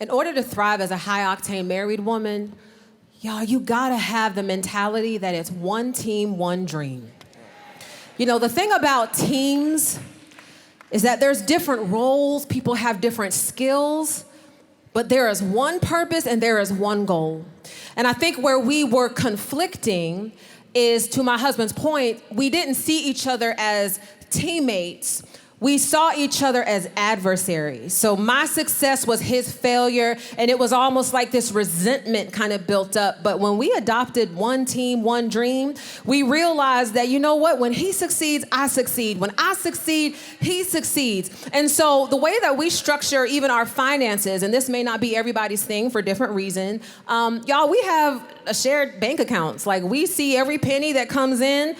In order to thrive as a high-octane married woman, y'all, you gotta have the mentality that it's one team, one dream. You know, the thing about teams is that there's different roles, people have different skills, but there is one purpose and there is one goal. And I think where we were conflicting is, to my husband's point, we didn't see each other as teammates. We saw each other as adversaries. So my success was his failure, and it was almost like this resentment kind of built up. But when we adopted one team, one dream, we realized that, you know what, when he succeeds, I succeed. When I succeed, he succeeds. And so the way that we structure even our finances, and this may not be everybody's thing for different reasons, y'all, we have a shared bank accounts. Like, we see every penny that comes in.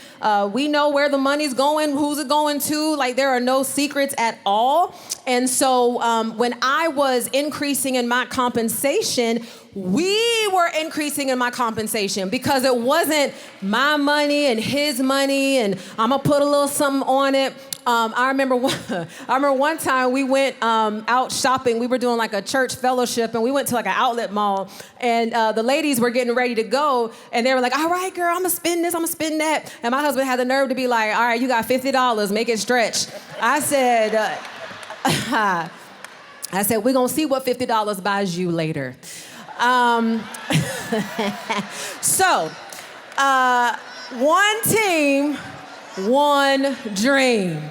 We know where the money's going, who's it going to. Like, there are no secrets at all. And so when I was increasing in my compensation, we were increasing in my compensation because it wasn't my money and his money and I'm gonna put a little something on it. I remember one time we went out shopping. We were doing like a church fellowship, and we went to like an outlet mall, and the ladies were getting ready to go, and they were like, all right, girl, I'm gonna spend this, I'm gonna spend that. And my husband had the nerve to be like, all right, you got $50, make it stretch. I said, we're gonna see what $50 buys you later. So, one team, one dream.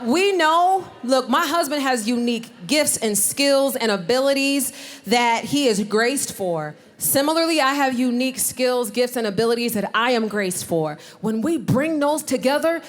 We know, look, my husband has unique gifts and skills and abilities that he is graced for. Similarly, I have unique skills, gifts, and abilities that I am graced for. When we bring those together,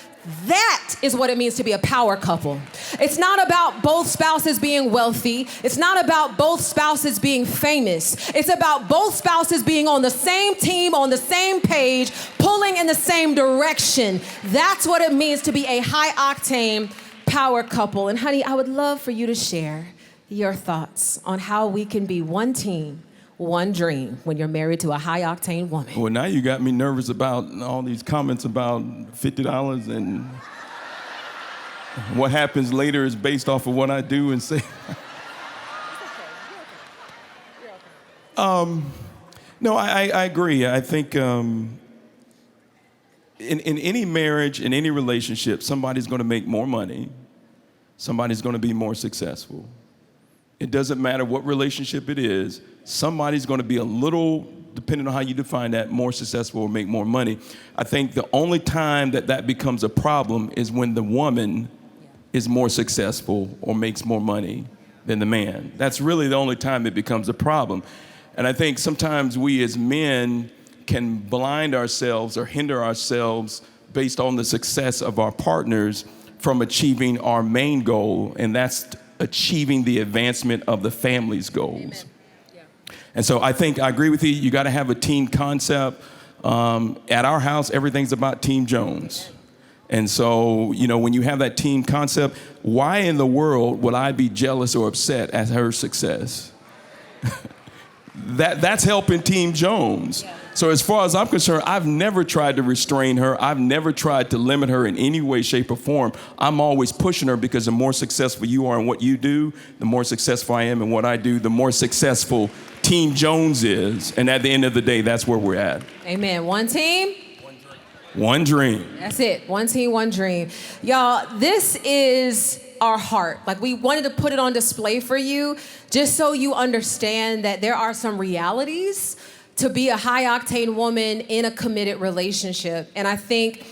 that is what it means to be a power couple. It's not about both spouses being wealthy. It's not about both spouses being famous. It's about both spouses being on the same team, on the same page, pulling in the same direction. That's what it means to be a high-octane power couple. And honey, I would love for you to share your thoughts on how we can be one team, one dream when you're married to a high-octane woman. Well, now you got me nervous about all these comments about $50 and what happens later is based off of what I do and say. No, I agree. I think in any marriage, in any relationship, somebody's going to make more money. Somebody's going to be more successful. It doesn't matter what relationship it is. Somebody's going to be a little, depending on how you define that, more successful or make more money. I think the only time that becomes a problem is when the woman is more successful or makes more money than the man. That's really the only time it becomes a problem. And I think sometimes we as men can blind ourselves or hinder ourselves based on the success of our partners from achieving our main goal, and that's achieving the advancement of the family's goals. Yeah. And so I agree with you. You got to have a team concept. At our house, everything's about Team Jones. And so, you know, when you have that team concept, why in the world would I be jealous or upset at her success? That's helping Team Jones. Yeah. So as far as I'm concerned, I've never tried to restrain her. I've never tried to limit her in any way, shape, or form. I'm always pushing her because the more successful you are in what you do, the more successful I am in what I do, the more successful Team Jones is. And at the end of the day, that's where we're at. Amen. One team. One dream. That's it. One team, one dream. Y'all, this is our heart. Like, we wanted to put it on display for you just so you understand that there are some realities to be a high-octane woman in a committed relationship. And I think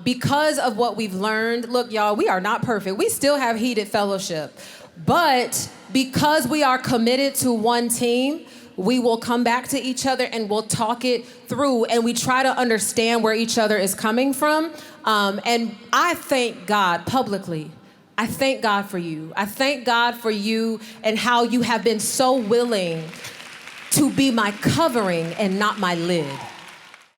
because of what we've learned, look, y'all, we are not perfect. We still have heated fellowship. But because we are committed to one team, we will come back to each other and we'll talk it through, and we try to understand where each other is coming from. And I thank God publicly. I thank God for you. I thank God for you and how you have been so willing to be my covering and not my lid.